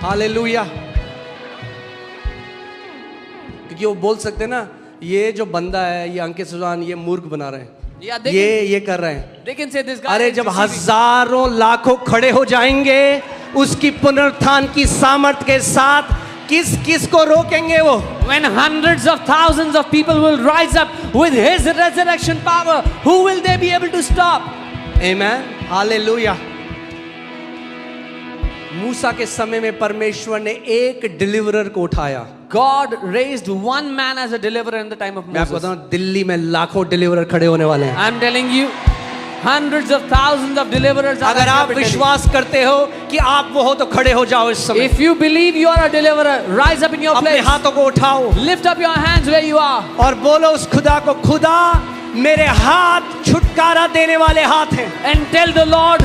Hallelujah. क्योंकि वो बोल सकते हैं ना, ये जो बंदा है, ये अंकित सुजान, ये मूर्ख बना रहे हैं, ये कर रहे हैं। अरे जब हजारों लाखों खड़े हो जाएंगे उसकी पुनरुत्थान की सामर्थ के साथ, किस को रोकेंगे वो? When hundreds of thousands of people will rise up with his resurrection power, who will they be able to stop? Amen. Hallelujah. मूसा के समय में परमेश्वर ने एक डिलीवरर को उठाया। God raised one man as a deliverer in the time of मैं आपको Moses. बताऊं, दिल्ली में लाखों डिलीवरर खड़े होने वाले हैं। I'm telling you, hundreds of thousands of deliverers are अगर आप rising up in Delhi. विश्वास करते हो कि आप वो हो तो खड़े हो जाओ इस समय। If you believe you are a deliverer, rise up in your अपने place. हाथों को उठाओ Lift up your hands where you are. और बोलो उस खुदा को, खुदा मेरे हाथ छुटकारा देने वाले हाथ हैं। And tell the Lord,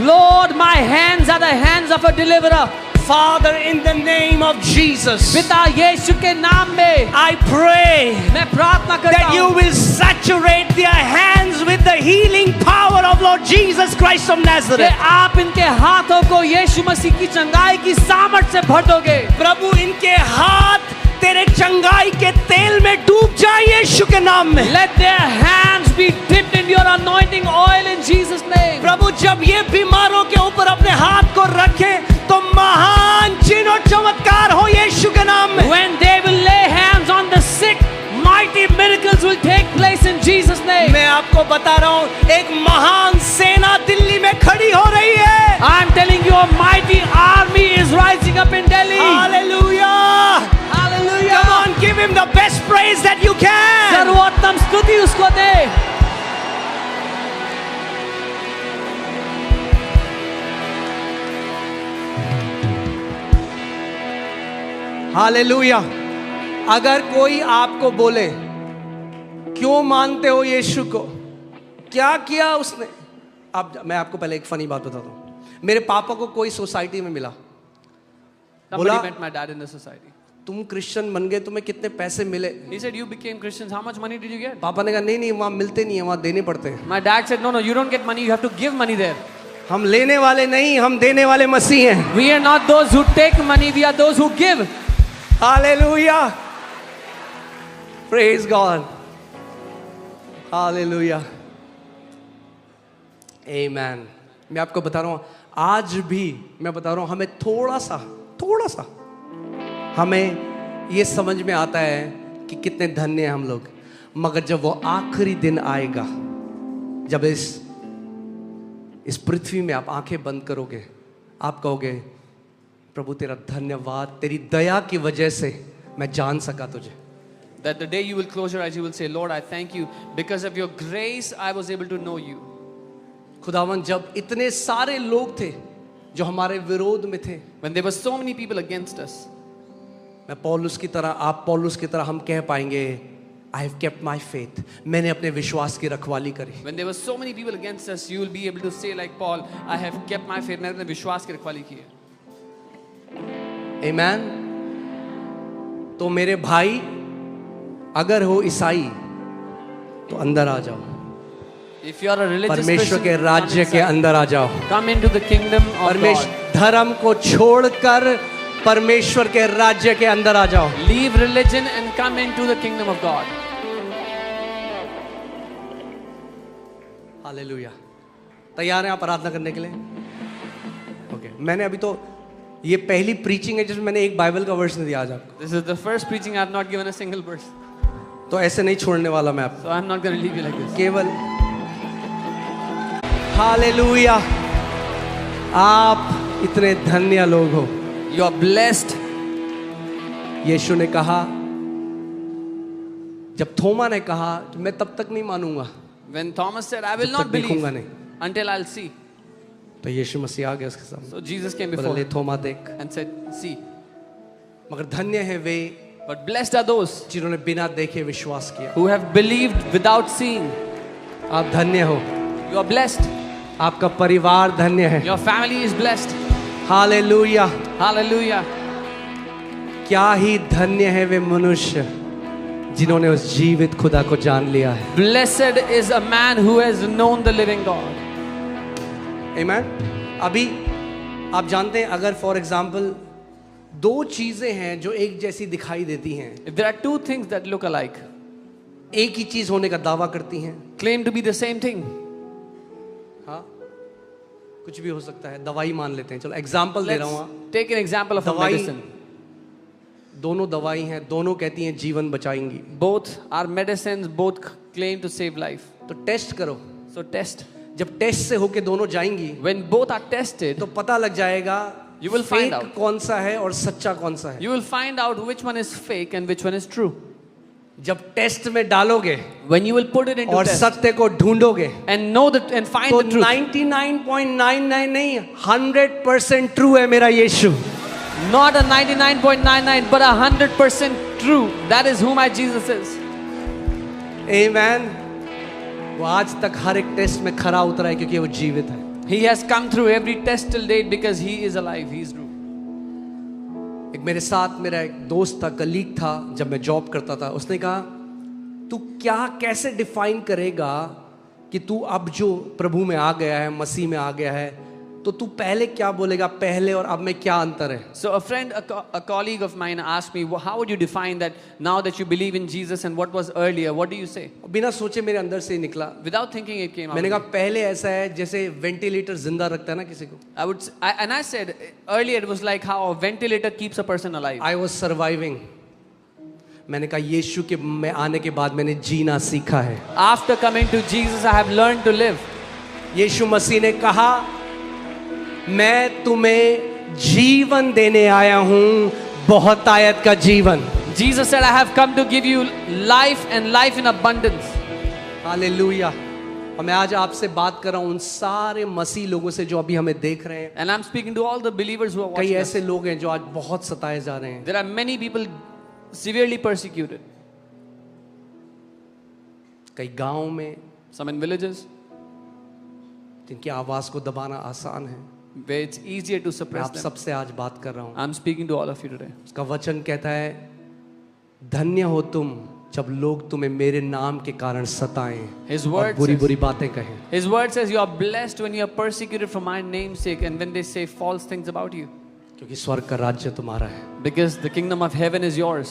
Lord, my hands are the hands of a deliverer. Father, in the name of Jesus, पिता यीशु के नाम में I pray मैं प्रार्थना करता that you हूँ will saturate their hands with the healing power of Lord Jesus Christ of कि Nazareth. आप इनके हाथों को यीशु मसीह की चंगाई की सामर्थ से भर दोगे। प्रभु, इनके हाथ तेरे चंगाई के तेल में डूब जाए यीशु के नाम में। Let their hands be dipped in your anointing oil in Jesus' name. प्रभु, जब ये बीमारों के ऊपर अपने हाथ को रखें तो महान चिन्ह और चमत्कार हो यीशु के नाम में। When they will lay hands on the sick, mighty miracles will take place in Jesus' name. मैं आपको बता रहा हूँ, एक महान सेना दिल्ली में खड़ी हो रही है। I'm telling you, a mighty army is rising up in Delhi. Hallelujah! Hallelujah. Come on, give him the best praise that you can. सर्वोत्तम स्तुति उसको दे। हालेलुया। अगर कोई आपको बोले, क्यों मानते हो यीशु को, क्या किया उसने, मैं आपको पहले एक फनी बात बताता हूँ। मेरे पापा को कोई सोसाइटी में मिला, Somebody met my dad in the society. तुम क्रिश्चियन बन गए, तुम्हें कितने पैसे मिले? He said, you became Christians. How much money did you get? पापा ने कहा नहीं वहाँ मिलते नहीं है, वहाँ देने पड़ते हैं। My dad said, no, you don't get money. You have to give money there. हम लेने वाले नहीं, हम देने वाले मसीह हैं। We are not those who take money. We are those who give. Hallelujah. Praise God. Hallelujah. Amen. मैं आपको बता रहा हूँ, आज भी मैं बता रहा हूँ, हमें थोड़ा सा हमें ये समझ में आता है कि कितने धन्य हैं हम लोग। मगर जब वो आखिरी दिन आएगा, जब इस पृथ्वी में आप आंखें बंद करोगे, आप कहोगे, प्रभु तेरा धन्यवाद, तेरी दया की वजह से मैं जान सका तुझे। That the day you will close your eyes, you will say, Lord, I thank you. Because of your grace, I was able to know you. खुदावन, जब इतने सारे लोग थे जो हमारे विरोध में थे, When there were so many people against us, मैं पौलुस की तरह, आप पौलुस की तरह हम कह पाएंगे, I have kept my faith. मैंने अपने विश्वास की रखवाली करी। when there were so many people against us, you will be able to say like Paul, I have kept my faith. मैंने अपने विश्वास की रखवाली की है। Amen. तो मेरे भाई, अगर हो ईसाई तो अंदर आ जाओ, If you are a religious परमेश्वर Christian, के राज्य के अंदर आ जाओ। come into the kingdom of परमेश्वर God. धर्म को छोड़कर परमेश्वर के राज्य के अंदर आ जाओ। Leave religion and come into the kingdom of God. Hallelujah. तैयार हैं आप आराधना करने के लिए? ओके, मैंने अभी तो ये पहली प्रीचिंग है जिसमें मैंने एक बाइबल का वर्स नहीं दिया आज आपको, This is the first preaching I have not given a single verse. तो ऐसे नहीं छोड़ने वाला मैं आपको, So I'm not going to leave you like this. केवल हालेलुया। आप इतने धन्य लोग हो। You are blessed. यीशु ने कहा, जब थोमा ने कहा मैं तब तक नहीं मानूंगा, When Thomas said, I will जब not तक believe देखूंगा नहीं, until I'll see. तो यीशु मसीह आ गया उसके सामने, So Jesus came बोला, before ले him थोमा देख। and said, see. मगर धन्य है वे But blessed are those जिन्होंने बिना देखे विश्वास किया। who have believed without seeing. आप धन्य हो, You are blessed. आपका परिवार धन्य है। Your family is blessed. Hallelujah. Hallelujah. क्या ही धन्य है वे मनुष्य जिन्होंने उस जीवित खुदा को जान लिया है। Blessed is a man who has known the living God. आमीन। अभी आप जानते हैं, अगर फॉर एग्जाम्पल दो चीजें हैं जो एक जैसी दिखाई देती हैं, If there are two things that look alike, एक ही चीज होने का दावा करती हैं, claim to be the same thing. हाँ, कुछ भी हो सकता है, दवाई मान लेते हैं, चलो एग्जाम्पल दे रहा हूँ। Let's take an example of a दवाई, medicine. दोनों दवाई हैं, दोनों कहती हैं जीवन बचाएंगी, Both are medicines, both claim to save life. तो टेस्ट करो। So test. जब टेस्ट से होके दोनों जाएंगी When both are tested, तो पता लग जाएगा You will find fake out. कौन सा है और सच्चा कौन सा है। you will find out which one is fake and which one is true. जब टेस्ट में डालोगे When you will put it into और test सत्य को ढूंढोगे and know that and find तो the truth. 99.99 नहीं 100% ट्रू है मेरा यीशु। Not a 99.99 but 100% true. That is who my Jesus is. आमेन। वो आज तक हर एक टेस्ट में खरा उतरा है क्योंकि वो जीवित है। He has come through every test till date because he is alive. He is true. एक मेरे साथ मेरा एक दोस्त था, कलीग था, जब मैं जॉब करता था, उसने कहा तू क्या कैसे डिफाइन करेगा कि तू अब जो प्रभु में आ गया है, मसीह में आ गया है, तो तू पहले क्या बोलेगा, पहले और अब में क्या अंतर है। So a friend, a colleague of mine asked me, how would you define that now that you believe in Jesus and what was earlier? What do you say? बिना सोचे मेरे अंदर से ही निकला। Without thinking it came out. मैंने कहा पहले ऐसा है जैसे वेंटिलेटर जिंदा रखता है ना किसी को। I said earlier it was like how a ventilator keeps a person alive. I was surviving। मैंने कहा यीशु के में आने के बाद मैंने जीना सीखा है। After coming to Jesus, I have learned to live. यीशु मसीह ने कहा मैं तुम्हें जीवन देने आया हूं, बहुत आयत का जीवन। Jesus said, I have come to give you life and life in abundance. Hallelujah. और मैं आज आपसे बात कर रहा हूं उन सारे मसीह लोगों से जो अभी हमें देख रहे हैं। And I'm speaking to all the believers who are कई watching us. ऐसे लोग हैं जो आज बहुत सताए जा रहे हैं। There are many people severely persecuted. कई गांव में, Some in villages जिनकी आवाज को दबाना आसान है। where it's easier to मैं suppress आप them. सबसे आज बात कर रहा हूं। I'm speaking to all of you today. उसका वचन कहता है धन्य हो तुम जब लोग तुम्हें मेरे नाम के कारण सताएं His और word बुरी says- बुरी बातें कहें। His word says you are blessed when you are persecuted for my name's sake and when they say false things about you. क्योंकि स्वर्ग का राज्य तुम्हारा है। Because the kingdom of heaven is yours.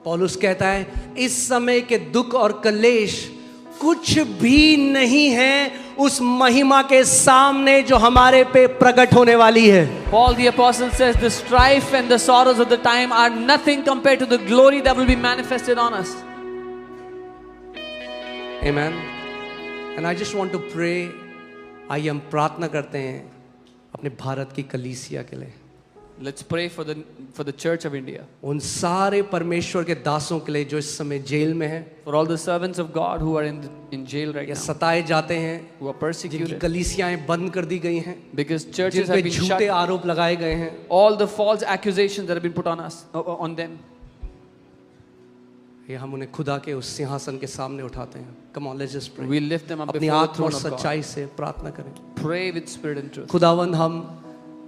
पौलुस कहता है इस समय के दुख और कलेश कुछ भी नहीं है उस महिमा के सामने जो हमारे पे प्रकट होने वाली है। Paul the apostle says the strife and the sorrows of the time are nothing compared to the glory that will be manifested on us. Amen. And I just want to pray, आइए हम प्रार्थना करते हैं अपने भारत की कलीसिया के लिए, Let's pray for the Church of India, उन सारे परमेश्वर के दासों के लिए जो इस समय जेल में हैं for all the servants of God who are in jail right या now, सताए जाते हैं, who are जिनकी persecuted कलीसियाएं बंद कर दी गई हैं, because जिन churches पे have been झूठे shut, आरोप लगाए गए हैं। all the false accusations that have been put on us, on them. ये हम उन्हें खुदा के उस सिंहासन के सामने उठाते हैं। Come on, let's just pray. We lift them up अपनी before the आत्मा और throne of God. सच्चाई से प्रार्थना करें। Pray with spirit and truth. खुदावंद हम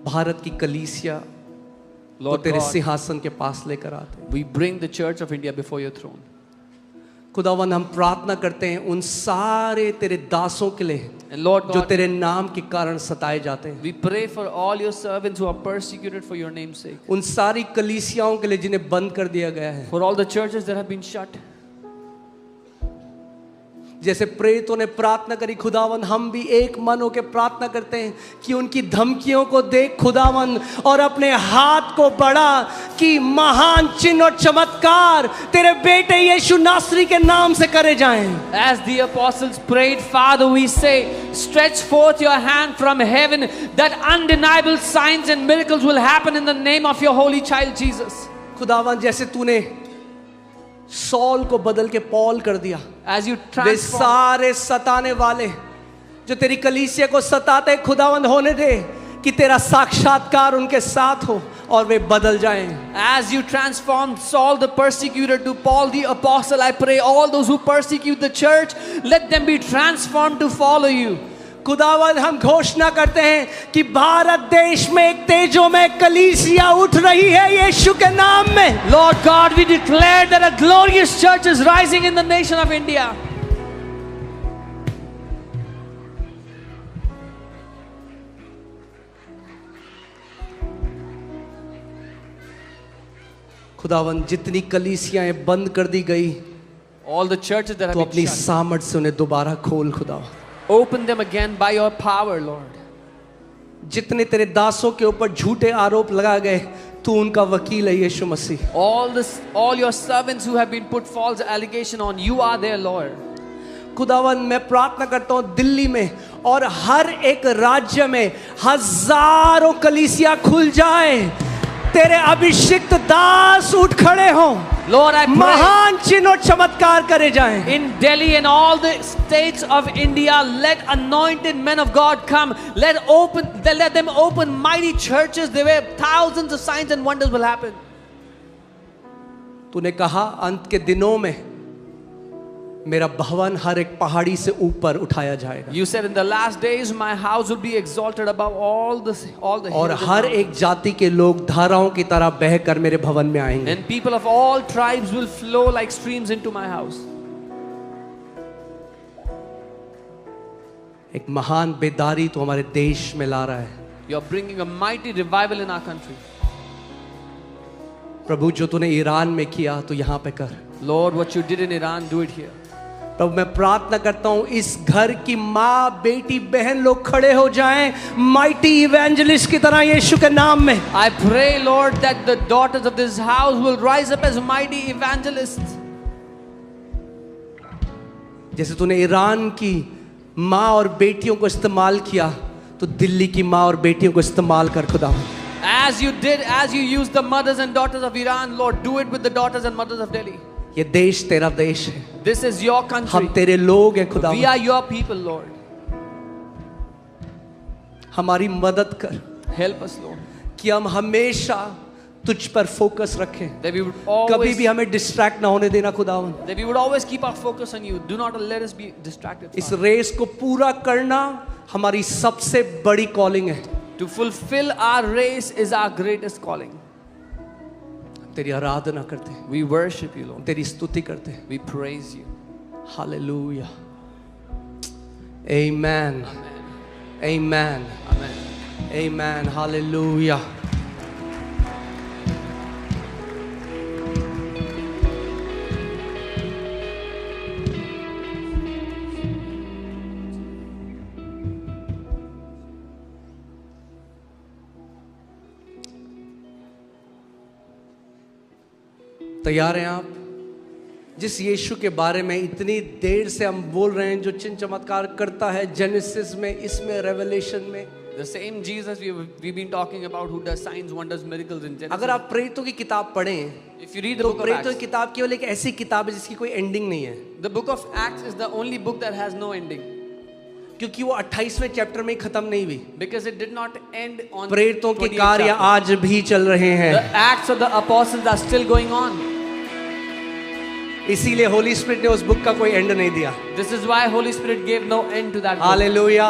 भारत की कलीसिया को Lord तेरे God, सिंहासन के पास लेकर आते हैं। we bring the Church of India before your throne. खुदावंद हम प्रार्थना करते हैं उन सारे तेरे दासों के लिए And Lord जो God, तेरे नाम के कारण सताए जाते हैं, we pray for all your servants who are persecuted for your name's sake. उन सारी कलीसियाओं के लिए जिन्हें बंद कर दिया गया है। For all the churches that have been shut. जैसे प्रेरितों ने प्रार्थना करी खुदावंद, हम भी एक मन होकर प्रार्थना करते हैं कि उनकी धमकियों को देख खुदावंद और अपने हाथ को बढ़ा कि महान चिन्ह और चमत्कार तेरे बेटे यीशु नासरी के नाम से करे जाएं। As the apostles prayed, Father, we say, stretch forth your hand from heaven that undeniable signs and miracles will happen in the name of your holy child Jesus. खुदावंद जैसे तूने सॉल को बदल के पॉल कर दिया, As you वे transform, सारे सताने वाले जो तेरी कलीसिया को सताते खुदावंद होने दे कि तेरा साक्षात्कार उनके साथ हो और वे बदल जाएं। as you transformed Saul the persecutor to Paul the apostle, I pray all those who persecute the church, let them be transformed to follow you. खुदावंद हम घोषणा करते हैं कि भारत देश में एक तेजोमय कलीसिया उठ रही है यीशु के नाम में। Lord God, we declare that a glorious church is rising in the nation of India. खुदावन जितनी कलीसियाएं बंद कर दी गई, all the churches that तो have अपनी been shut, सामर्थ से उन्हें दोबारा खोल खुदा। open them again by your power, Lord. जितने तेरे दासों के ऊपर झूठे आरोप लगाए गए, तू उनका वकील है यीशु मसीह। All your servants who have been put false allegation on, you are there, Lord. खुदावन मैं प्रार्थना करता हूँ दिल्ली में और हर एक राज्य में हजारों कलीसिया खुल जाए, तेरे अभिषिक्त दास उठ खड़े हों, Lord, I pray महान चिन्ह और चमत्कार करे जाएं। in Delhi and all the states of India, let anointed men of God come. Let them open mighty churches where thousands of signs and wonders will happen. तूने कहा अंत के दिनों में मेरा भवन हर एक पहाड़ी से ऊपर उठाया जाएगा, You said in the last days my house will be exalted above all the और hills and हर mountains. एक जाति के लोग धाराओं की तरह बहकर मेरे भवन में आएंगे। And people of all tribes will flow like streams into my house. एक महान बेदारी तो हमारे देश में ला रहा है You are bringing a mighty revival in our country. प्रभु, जो तूने ईरान में किया तो यहाँ पे कर। Lord, what you did in Iran, do it here. प्रभु मैं प्रार्थना करता हूँ इस घर की माँ बेटी बहन लोग खड़े हो जाएं माइटी इवेंजलिस्ट की तरह यीशु के नाम में। I pray, Lord, that the daughters of this house will rise up as mighty evangelists. जैसे तूने ईरान की माँ और बेटियों को इस्तेमाल किया, तो दिल्ली की माँ और बेटियों को इस्तेमाल कर खुदा। As you used the mothers and daughters of Iran, Lord, do it with the daughters and mothers of Delhi. ये देश तेरा देश है, This is your हम country. तेरे लोग हैं खुदा। We are your people, Lord. हमारी मदद कर Help us, Lord. कि हम हमेशा तुझ पर फोकस रखें, That we would कभी always, भी हमें डिस्ट्रैक्ट ना होने देना खुदावन। that we would always keep our focus on you. Do not let us be distracted. इस Father. रेस को पूरा करना हमारी सबसे बड़ी कॉलिंग है। To fulfill our race is our greatest calling. तेरी आराधना करते हैं, We worship you, Lord. तेरी स्तुति करते हैं। We praise you. Hallelujah, amen, amen, Amen. Amen, hallelujah. तैयार हैं आप? जिस यीशु के बारे में इतनी देर से हम बोल रहे हैं, जो चिन्ह चमत्कार करता है जेनेसिस में, इसमें, रेवलेशन में, The same Jesus we've been talking about, who does signs, wonders, miracles in Genesis. अगर आप प्रेरितों की किताब पढ़ें, If you read the तो book of प्रेरितों की Acts, किताब केवल एक ऐसी किताब है जिसकी कोई एंडिंग नहीं है, the book of Acts is the only book that has no ending, क्योंकि वो 28वें चैप्टर में ही खत्म नहीं हुई। because it did not end on प्रेरितों के 28th कार्य chapter. आज भी चल रहे The हैं, acts of the apostles are still going on. इसीलिए होली स्पिरिट ने उस बुक का कोई एंड नहीं दिया। This is why Holy Spirit gave no end to that book. Hallelujah,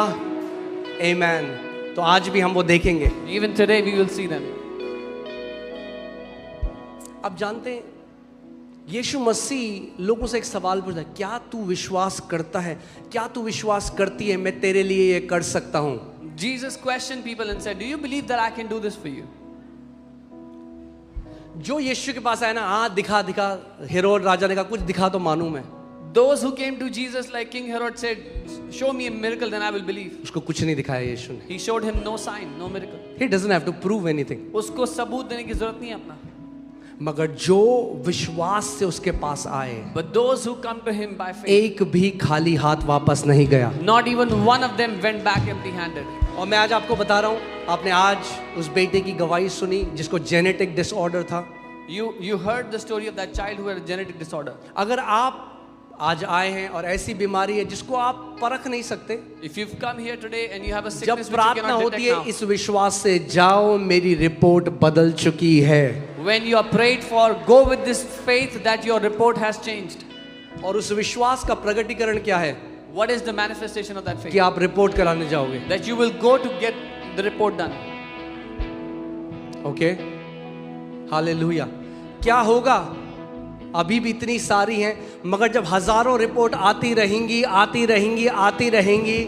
amen. तो आज भी हम वो देखेंगे। Even today we will see them. अब जानते हैं, यीशु मसीह लोगों से एक सवाल पूछता है, क्या तू विश्वास करता है, क्या तू विश्वास करती है मैं तेरे लिए ये कर सकता हूं? Jesus questioned people and said, do you believe that I can do this for you? जो यीशु के पास आया ना, हाँ दिखा दिखा, हेरोद राजा ने कहा कुछ दिखा तो मानूं मैं। Those who came to Jesus like King Herod said, show me a miracle then I will believe. उसको कुछ नहीं दिखाया यीशु ने। He showed him no sign, no miracle. He doesn't have to prove anything. उसको सबूत देने की जरूरत नहीं है अपना. मगर जो विश्वास से उसके पास आए, But those who come to him by faith, एक भी खाली हाथ वापस नहीं गया। not even one of them went back empty-handed. और मैं आज आपको बता रहा हूँ, आपने आज उस बेटे की गवाही सुनी जिसको जेनेटिक डिसऑर्डर था। You heard the story of that child who had a genetic disorder. अगर आप आज आए हैं और ऐसी बीमारी है जिसको आप परख नहीं सकते, If you've come here today and you have a जब sickness which you प्रार्थना cannot होती detect है now, इस विश्वास से, जाओ मेरी रिपोर्ट बदल चुकी है, when you are prayed for, go with this faith that your report has changed. और उस विश्वास का प्रगटीकरण क्या है? What is the manifestation of that faith? कि आप रिपोर्ट कराने जाओगे। That you will go to get the report done. Okay, hallelujah. क्या होगा? अभी भी इतनी सारी हैं, मगर जब हजारों रिपोर्ट आती रहेंगी, आती रहेंगी, आती रहेंगी,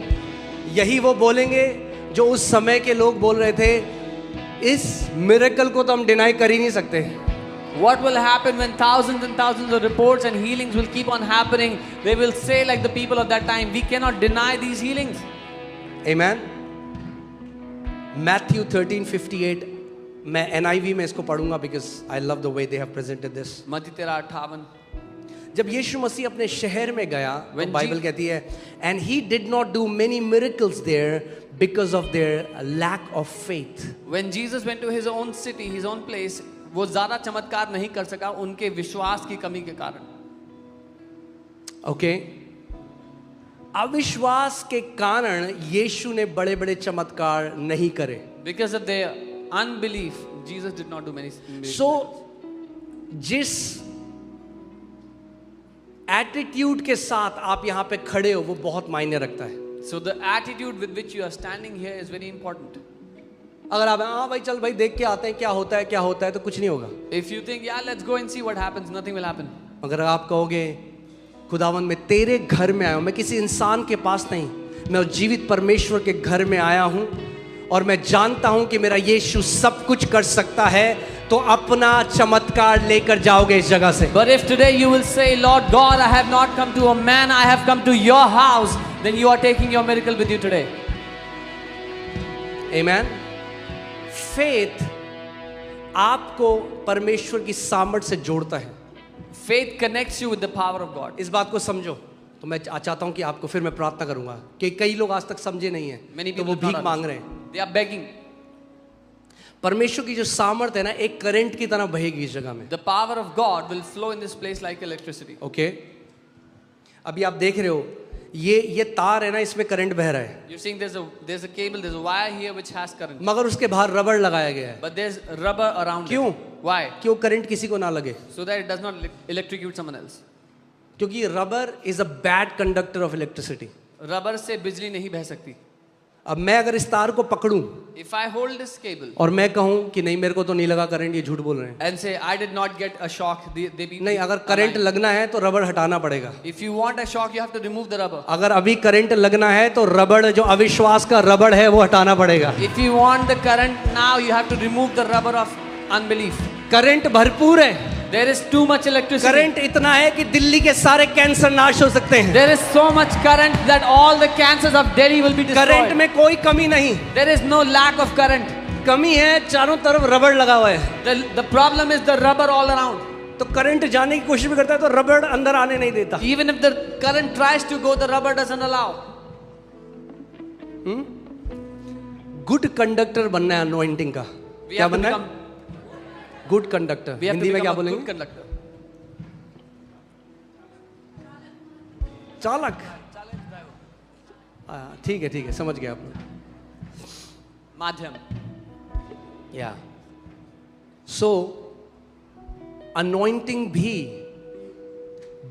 यही वो बोलेंगे जो उस समय के लोग बोल रहे थे, इस मिरेकल को तो हम डिनाई कर ही नहीं सकते। What will happen when thousands and thousands of reports and healings will keep on happening? They will say like the people of that time, we cannot deny these healings. Amen. Matthew 13:58. मैं NIV में इसको पढ़ूंगा because I love the way they have presented this. मत्ती 13:58. जब यीशु मसीह अपने शहर में गया तो When बाइबल कहती है and he did not do many miracles there because of their lack of faith. When Jesus went to his own city, his own place, वो ज़्यादा चमत्कार नहीं कर सका उनके विश्वास की कमी के कारण. Okay? अविश्वास के कारण यीशु ने बड़े बड़े चमत्कार नहीं करे. Because of their unbelief, Jesus did not do many miracles. So जिस एटीट्यूड के साथ आप यहाँ पे खड़े हो वो बहुत मायने रखता है. So the attitude with which you are standing here is very important. अगर आप हाँ भाई चल भाई देख के आते हैं क्या होता है तो कुछ नहीं होगा. If you think, yeah, let's go and see what happens, nothing will happen. अगर आप कहोगे खुदावन मैं तेरे घर में आया हूँ, मैं किसी इंसान के पास नहीं, मैं उस जीवित परमेश्वर के घर में आया हूँ और मैं जानता हूँ कि मेरा यीशु सब कुछ कर सकता है, तो अपना चमत्कार लेकर जाओगे इस जगह से. But if today you will say, Lord God, I have not come to a man, I have come to your house, then you are taking your miracle with you today. Amen. Faith आपको परमेश्वर की सामर्थ से जोड़ता है. Faith connects you with the power of God. इस बात को समझो. तो मैं चाहता हूँ कि आपको फिर मैं प्रार्थना करूंगा कि कई लोग आज तक समझे नहीं हैं, तो वो भीख मांग रहे हैं. They are begging. परमेश्वर की जो सामर्थ है ना एक करंट की तरह बहेगी इस जगह में. The power of God will flow in this place like electricity. Okay अभी आप देख रहे हो ये तार है ना, इसमें करंट बह रहा है. You're seeing there's a cable, there's a wire here which has current. मगर उसके बाहर रबड़ लगाया गया है. But there's rubber around क्यों? it. Why? कि वो करंट किसी को ना लगे. So that it does not electrocute someone else. क्योंकि rubber is a bad conductor of electricity. Rubber से बिजली नहीं बह सकती. अब मैं अगर इस तार को पकड़ूं If I hold this cable और मैं कहूं कि नहीं मेरे को तो नहीं लगा करंट, ये झूठ बोल रहे हैं. and say I did not get a shock, नहीं, अगर करंट लगना है तो रबड़ हटाना पड़ेगा. If you want a shock, you have to remove the rubber. अगर अभी करंट लगना है तो रबड़ जो अविश्वास का रबड़ है वो हटाना पड़ेगा. If you want the current now, you have to remove the rubber of unbelief. Current भरपूर है. There is too much electricity. Current इतना है कि दिल्ली के सारे कैंसर नाश हो सकते हैं. There is so much current that all the cancers of Delhi will be destroyed. Current में कोई कमी नहीं. There is no lack of current. कमी है चारों तरफ रबड़ लगा हुआ है. The problem is the rubber all around. तो करंट जाने की कोशिश भी करता है तो रबड़ अंदर आने नहीं देता. Even if the current tries to go, the rubber doesn't allow. Good conductor बनना है अनॉइंटिंग का. We क्या have to बनना become, है? Good conductor. we have to Hindi में क्या become a good बोलेंगे? conductor. चालक. ठीक है समझ गया आप. माध्यम. या सो अनॉइंटिंग भी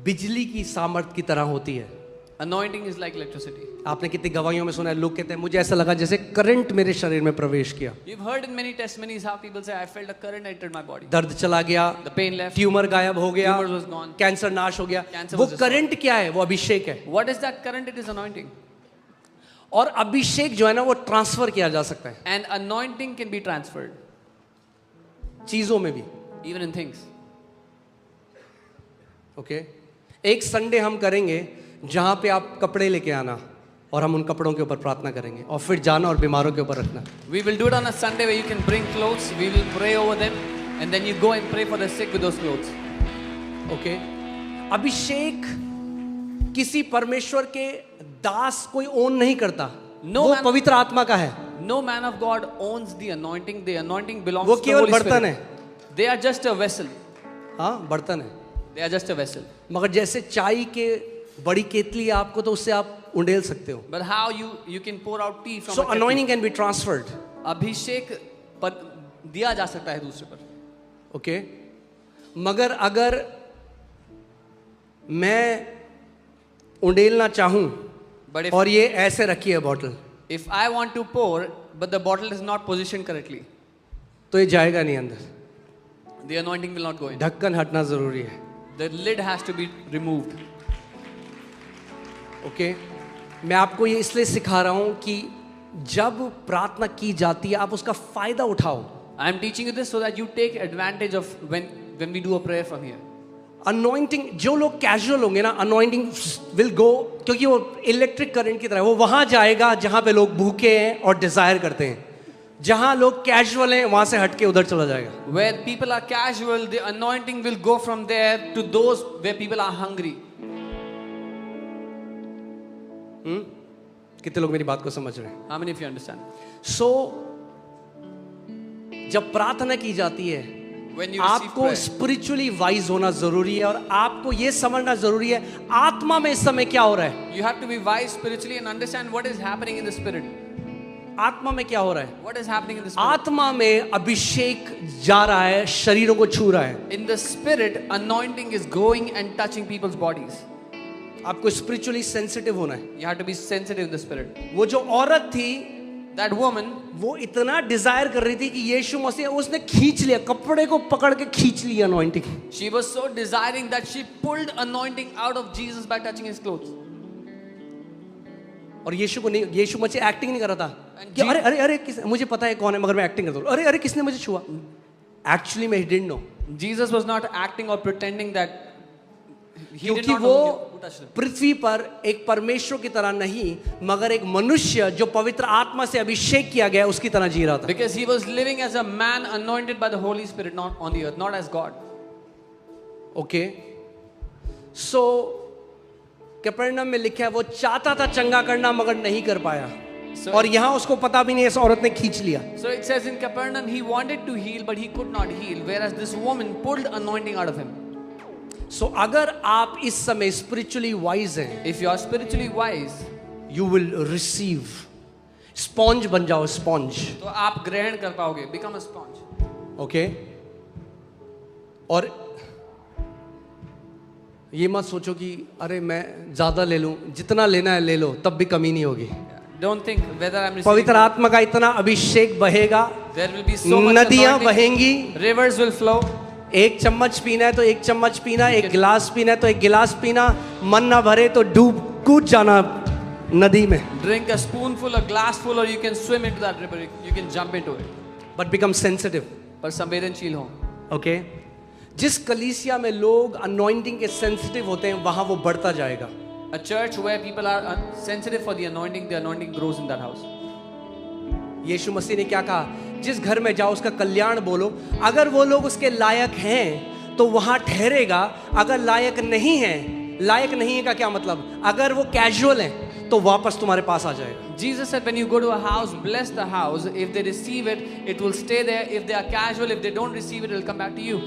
बिजली की सामर्थ की तरह होती है. Anointing is like electricity. आपने कितनी गवाहियों में सुना है, लोग कहते हैं मुझे ऐसा लगा जैसे करंट मेरे शरीर में प्रवेश किया. You've heard in many testimonies how people say, I felt a current entered my body. दर्द चला गया, The pain left. ट्यूमर गायब हो गया, Tumor was gone. कैंसर नाश हो गया. Cancer वो was destroyed. करंट क्या है? वो अभिषेक है. What is that current? It is anointing. और अभिषेक जो है ना वो ट्रांसफर किया जा सकता है. And anointing can be transferred, चीजों में भी. even in things. ओके एक संडे हम करेंगे जहां पे आप कपड़े लेके आना और हम उन कपड़ों के ऊपर प्रार्थना करेंगे और फिर जाना और बीमारों के ऊपर रखना. We will do it on a Sunday where you can bring clothes. We will pray over them, and then you go and pray for the sick with those clothes. Okay अभिषेक किसी परमेश्वर के दास कोई ओन नहीं करता. No वो man- पवित्र आत्मा का है. No man of God owns the anointing. The anointing belongs वो to the केवल Holy बर्तन Spirit. है. They are just a vessel. हाँ बर्तन है. They are just a vessel. मगर जैसे चाय के बड़ी केतली है आपको तो उससे आप उंडेल सकते हो. But how you can pour out tea from so a kettle. Anointing can be transferred. अभिषेक पर दिया जा सकता है दूसरे पर. ओके मगर अगर मैं उंडेलना चाहूं But if, और ये ऐसे रखी है bottle if I want to pour, but the bottle is not positioned correctly, तो ये जाएगा नहीं अंदर. the anointing will not go in. ढक्कन हटना जरूरी है. The lid has to be removed. Okay मैं आपको ये इसलिए सिखा रहा हूं कि जब प्रार्थना की जाती है आप उसका फायदा उठाओ. I am teaching you this so that you take advantage of when when we do a prayer from here. Anointing, जो लोग कैजुअल होंगे ना, अनॉइंटिंग विल गो, क्योंकि वो इलेक्ट्रिक करंट की तरह है, वो वहां जाएगा जहां पे लोग भूखे हैं और डिजायर करते हैं. जहां लोग कैजुअल हैं वहां से हटके उधर चला जाएगा. Where people are casual, the anointing will go from there to those where people are hungry. कितने लोग मेरी बात को समझ रहे हैं? How many of you understand? सो जब प्रार्थना की जाती है, When you receive आपको prayer, स्पिरिचुअली वाइज होना जरूरी है और आपको ये समझना जरूरी है आत्मा में इस समय क्या हो रहा है. you have to be wise spiritually and understand what is happening in the spirit. आत्मा में क्या हो रहा है? What is happening in the spirit? आत्मा में अभिषेक जा रहा है, शरीरों को छू रहा है. In the spirit, anointing is going and touching people's bodies. आपको स्पिरिचुअली सेंसिटिव होना है. You have to be sensitive in the spirit. वो जो औरत थी, That woman, वो इतना डिजायर कर रही थी कि यीशु मसीह, उसने खींच लिया, कपड़े को पकड़ के खींच लिया anointing. she was so desiring that she pulled anointing out of Jesus by touching his clothes. और यीशु को नहीं, यीशु मसीह एक्टिंग नहीं कर रहा था And कि अरे अरे अरे मुझे पता है कौन है मगर मैं एक्टिंग करता हूँ. अरे अरे किसने मुझे छुआ? एक्चुअली मैं didn't know. Jesus was not acting or pretending that he did क्योंकि not वो know who touched him. पृथ्वी पर एक परमेश्वर की तरह नहीं मगर एक मनुष्य जो पवित्र आत्मा से अभिषेक किया गया उसकी तरह जी रहा था. Because he was living as a man anointed by the Holy Spirit, not on the earth, not as God. Okay, so Capernaum में लिखा है वो चाहता था चंगा करना मगर नहीं कर पाया. So- और यहाँ उसको पता भी नहीं, इस औरत ने खींच लिया. So it says in Capernaum, he wanted to heal, but he could not heal, whereas this woman pulled anointing out of him. सो अगर आप इस समय स्पिरिचुअली वाइज हैं, If you are spiritually wise, you will receive. Sponge बन जाओ, sponge. तो आप ग्रहण कर पाओगे, become a sponge. ओके, और ये मत सोचो कि अरे मैं ज्यादा ले लूं, जितना लेना है ले लो, तब भी कमी नहीं होगी. Don't think whether I'm receiving. पवित्र आत्मा का इतना अभिषेक बहेगा, There will be so much नदियां anointing. बहेंगी. Rivers will flow. एक चम्मच पीना है तो एक चम्मच पीना, एक गिलास पीना है तो एक गिलास पीना. मन ना भरे तो डूब कूद जाना नदी में. Drink a spoonful, a glassful, or you can swim into that river. You can jump into it. But become sensitive. पर संवेदनशील हो. ओके, जिस कलीसिया में लोग अनॉइंटिंग के सेंसिटिव होते हैं वहां वो बढ़ता जाएगा. A church where people are sensitive for the anointing grows in that house. यीशु मसीह ने क्या कहा? जिस घर में जाओ उसका कल्याण बोलो. अगर वो लोग उसके लायक हैं तो वहां ठहरेगा. अगर लायक नहीं है, लायक नहीं है का क्या मतलब? अगर वो कैजुअल हैं तो वापस तुम्हारे पास आ जाएगा. Jesus said, when you go to a house, bless the house. If they receive it, it will stay there. If they are casual, if they don't receive it, it will come back to you.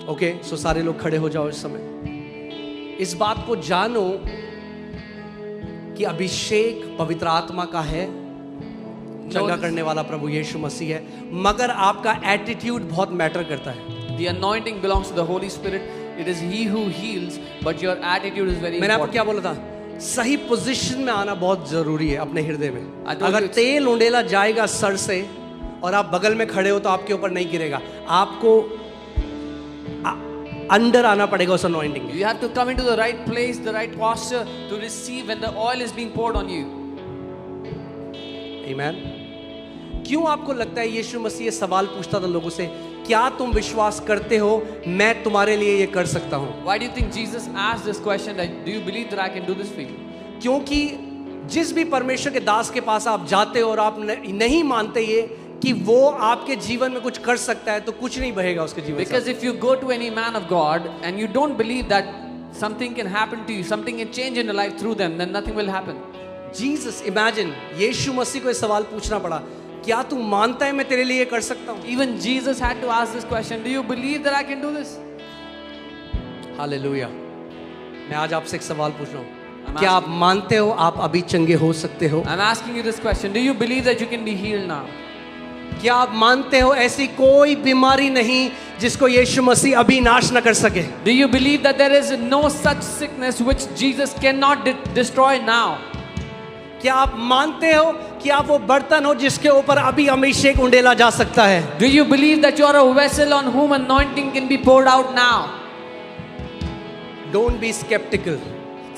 Okay, so सारे लोग खड़े हो जाओ इस समय. इस बात को जानो कि अभिषेक पवित्र आत्मा का है, चंगा करने वाला प्रभु यीशु मसीह है, मगर आपका एटीट्यूड बहुत मैटर करता है. The anointing belongs to the Holy Spirit. It is He who heals, but your attitude is very मैंने आपको important. क्या बोला था? सही पोजीशन में आना बहुत जरूरी है अपने हृदय में. I told अगर you it's- तेल उंडेला जाएगा सर से और आप बगल में खड़े हो तो आपके ऊपर नहीं गिरेगा. आपको अंदर आना पड़ेगा उस अनॉइंटिंग में. You have to come into the right place, the right posture to receive when the oil is being poured on you. आमीन. क्यों आपको लगता है यीशु मसीह ये सवाल पूछता था लोगों से, क्या तुम विश्वास करते हो मैं तुम्हारे लिए ये कर सकता हूं? Why do you think Jesus asked this question? That, do you believe that I can do this for you? क्योंकि जिस भी परमेश्वर के दास के पास आप जाते हो और आप नहीं मानते ये कि वो आपके जीवन में कुछ कर सकता है तो कुछ नहीं बहेगा उसके जीवन Because से. if you go to any man of God and you don't believe that something can happen to you, something can change in your life through them, then nothing will happen. Jesus, imagine, यीशु मसीह को ये सवाल पूछना पड़ा, क्या तू मानता है मैं तेरे लिए ये कर सकता हूं? Even Jesus had to ask this question, do you believe that I can do this? Hallelujah. मैं आज आपसे एक सवाल पूछ रहा हूं, I'm क्या आप मानते हो आप अभी चंगे हो सकते हो? I'm asking you this question, do you believe that you can be healed now? क्या आप मानते हो ऐसी कोई बीमारी नहीं जिसको यीशु मसीह अभी नाश न कर सके? Do you believe that there is no such sickness which Jesus cannot destroy now? क्या आप मानते हो कि आप वो बर्तन हो जिसके ऊपर अभी अभिषेक उंडेला जा सकता है? Do you believe that you are a vessel on whom anointing can be poured out now? Don't be skeptical.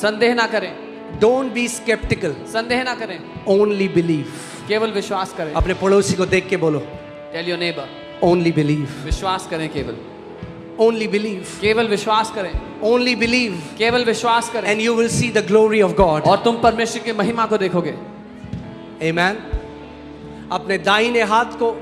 संदेह ना करें. Don't be skeptical. संदेह ना करें. Only believe. केवल विश्वास करें. अपने पड़ोसी को देख के बोलो, Tell your neighbor. Only believe. विश्वास करें केवल. Only believe. केवल विश्वास करें, Only believe. केवल विश्वास करें, And you will see the glory of God. और तुम परमेश्वर की महिमा को देखोगे। Amen. अपने दाहिने हाथ को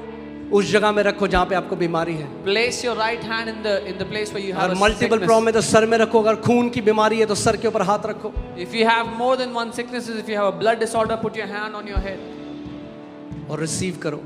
उस जगह में रखो जहां पे आपको बीमारी है। Place your right hand in the place where you have अगर a मल्टीपल sickness. प्रॉब्लम है तो सर में रखो, अगर खून की बीमारी है तो सर के ऊपर हाथ रखो। If you have more than one sicknesses, if you have a blood disorder, put your hand on your head और रिसीव करो।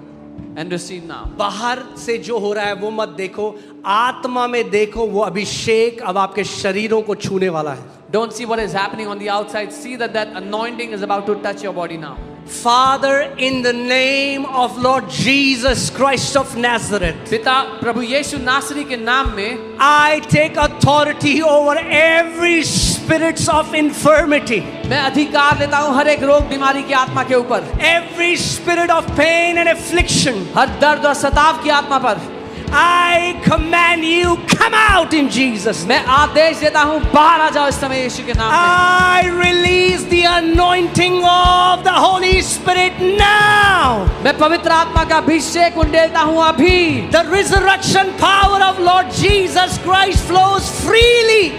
and receive now. बाहर से जो हो रहा है वो मत देखो, आत्मा में देखो। वो अभिषेक अब आपके शरीरों को छूने वाला है। Don't see what is happening on the outside. See that anointing is about to touch your body now. Father, in the name of Lord Jesus Christ of Nazareth, पिता प्रभु यीशु नासरी के नाम में I take authority over every spirits of infirmity, मैं अधिकार लेता हूँ हर एक रोग बीमारी की आत्मा के ऊपर, every spirit of pain and affliction. हर दर्द और सताव की आत्मा पर। I command you, come out in Jesus' name. मैं आदेश देता हूँ बाहर आ जाओ इस समय यीशु के नाम में। I release the anointing of the Holy Spirit now. मैं पवित्र आत्मा का अभिषेक उंडेलता हूँ अभी। The resurrection power of Lord Jesus Christ flows freely.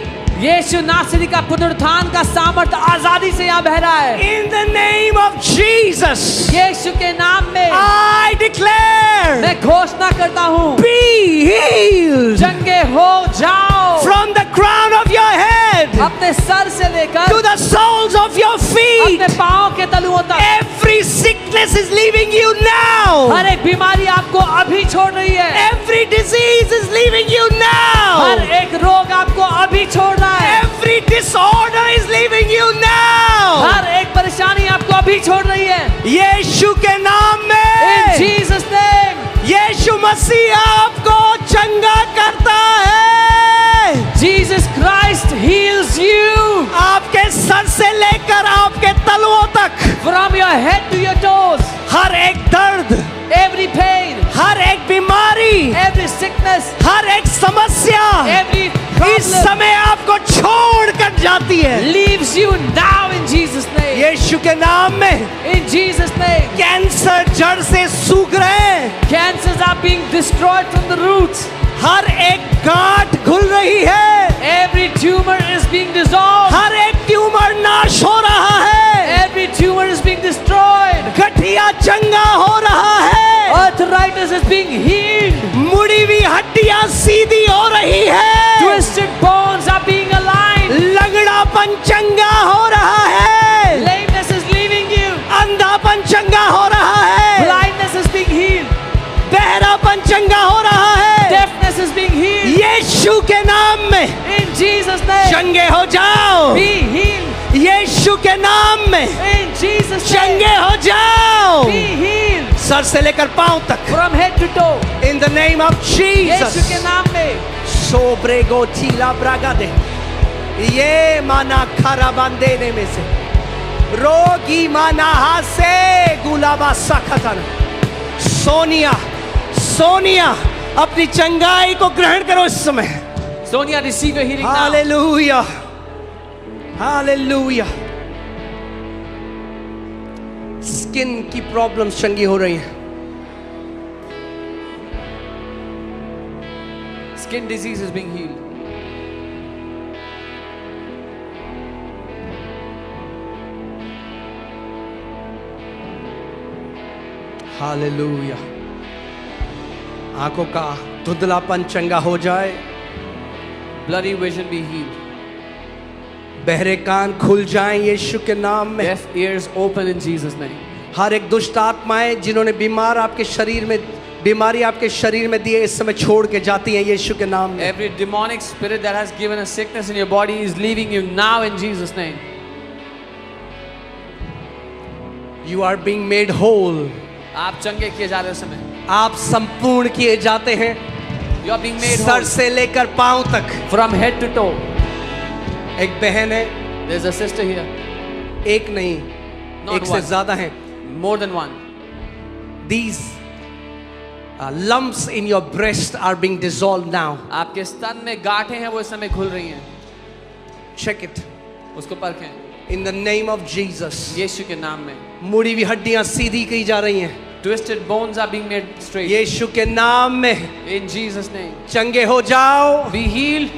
यीशु नासरी का पुनरुत्थान का सामर्थ आजादी से यहाँ बह रहा है। In the name of Jesus, यीशु के नाम में I declare, मैं घोषणा करता हूँ, be healed चंगे हो जाओ। from the crown of your head अपने सर से लेकर to the soles of your feet. अपने पाँव के तलुओं तक Every sickness is leaving you now. हर एक बीमारी आपको अभी छोड़ रही है। Every disease is leaving you her now. एक रोग आपको अभी छोड़ रहा है। Every disorder is leaving you now. हर एक परेशानी आपको अभी छोड़ रही है। यीशु के नाम In में Jesus name, यीशु मसीह आपको चंगा करता है। Jesus Christ heals you आपके सर से लेकर आपके तलुओं तक from your head to your toes. हर एक दर्द, Every pain, हर एक बीमारी, every sickness, हर एक समस्या every इस problem समय आपको छोड़ कर जाती है। leaves you now in Jesus name. यीशु के नाम में In Jesus name, कैंसर जड़ से सूख रहे हैं। cancers are being destroyed from the roots. हर एक गांठ खुल रही है। Every tumor is being dissolved. हर एक ट्यूमर नाश हो रहा है। Every tumor is being destroyed. गठिया चंगा हो रहा है। Arthritis is being healed. मुड़ी हुई हड्डियां सीधी हो रही है। Twisted bones are being aligned. लंगड़ापन चंगा हो रहा है। Lameness is leaving you. अंधापन चंगा हो रहा है। Blindness is being healed. बहरापन चंगा हो रहा है। Deafness is being healed. यीशु के नाम में In Jesus name, चंगे हो जाओ। be healed. यीशु के नाम में In Jesus name, चंगे हो जाओ। be healed. सर से लेकर पांव तक। From head to toe. In the name of Yeshu Jesus. के नाम में सोब्रेगो चीला ब्रागा दे। ये माना खरा बांधने में से रोगी माना हासे गुलाबा सखतन। सोनिया, सोनिया अपनी चंगाई को ग्रहण करो इस समय। Sonia, receive your healing now. Hallelujah, hallelujah. Skin की प्रॉब्लम्स चंगी हो रही हैं। Skin disease is being healed. Hallelujah. आंखों का धुंधलापन चंगा हो जाए। Blurry vision be healed. बहरे कान खुल जाएं यीशु के नाम में। Deaf ears open in Jesus name. हर एक दुष्ट आत्माएं जिन्होंने बीमारी आपके शरीर में दिए इस समय छोड़ के जाती हैं यीशु के नाम में। Every demonic spirit that has given a sickness in your body is leaving you now in Jesus name. You are being made whole. आप चंगे किए जा रहे हो इस समय. आप संपूर्ण किए जाते हैं You are being made sir whole से लेकर पांव तक। from head to toe. एक बहन है, There's a sister here. एक नहीं, Not एक से one. ज्यादा हैं। More than one. These lumps in your breast are being dissolved now. आपके स्तन में गांठें हैं वो इस समय खुल रही हैं. Check it. उसको परखें. In the name of Jesus. यीशु के नाम में. मुड़ी हुई हड्डियां सीधी की जा रही हैं. Twisted bones are being made straight. यीशु के नाम में In Jesus' name. चंगे हो जाओ। Be healed.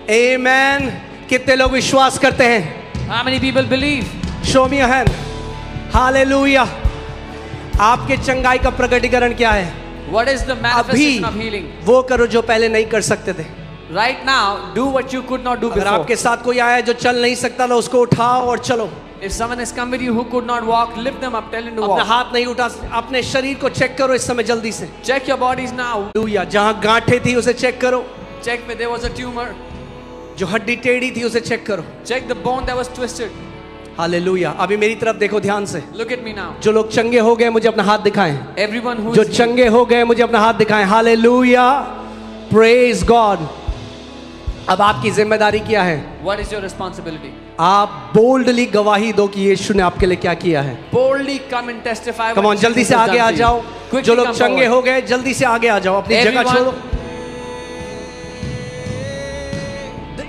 आमेन। कितने लोग विश्वास करते हैं? How many people believe? Show me your hand. Hallelujah. आपके चंगाई का प्रकटीकरण क्या है? What is the अभी manifestation of healing? वो करो जो पहले नहीं कर सकते थे। Right now, do what you could not do अगर before. आपके साथ कोई आया है जो चल नहीं सकता था, उसको उठाओ और चलो। If someone has come with you who could not walk, lift them up, tell him to अपना walk. हाथ नहीं उठा, अपने शरीर को चेक करो इस समय जल्दी से। Check your bodies now. Hallelujah. जहां गांठें थी उसे चेक करो, Check where there was a tumor. जो हड्डी टेढ़ी थी उसे चेक करो। Check the bone that was twisted. Hallelujah. अभी मेरी तरफ देखो ध्यान से। Look at me now. जो लोग चंगे हो गए मुझे अपना हाथ दिखाएं। Everyone who जो is healed. चंगे हो गए मुझे अपना हाथ दिखाएं। हालेलुया। Praise God. अब आपकी जिम्मेदारी क्या है? What is your responsibility? आप बोल्डली गवाही दो कि यीशु ने आपके लिए क्या किया है। Boldly come and testify. Come what on, जल्दी Jesus से has आगे done आ for you. जाओ। Quickly जो लोग come चंगे forward. हो गए जल्दी से आगे आ जाओ, अपनी जगह Everyone. छोड़ो।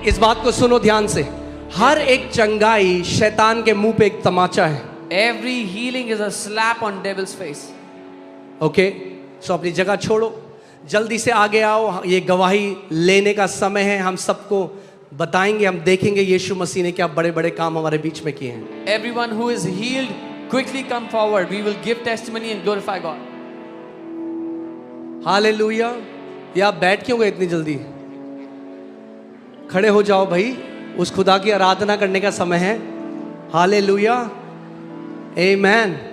इस बात को सुनो ध्यान से। हर एक चंगाई शैतान के मुंह पे एक तमाचा है। Every healing is a slap on devil's face. Okay, so अपनी जगह छोड़ो, जल्दी से आगे आओ। ये गवाही लेने का समय है। हम सबको बताएंगे, हम देखेंगे यीशु मसीह ने क्या बड़े बड़े काम हमारे बीच में किए हैं। Everyone who is healed, quickly come forward. We will give testimony and glorify God. Hallelujah. ये आप बैठ क्यों गए इतनी जल्दी? खड़े हो जाओ भाई, उस खुदा की आराधना करने का समय है। हालेलुया। आमेन।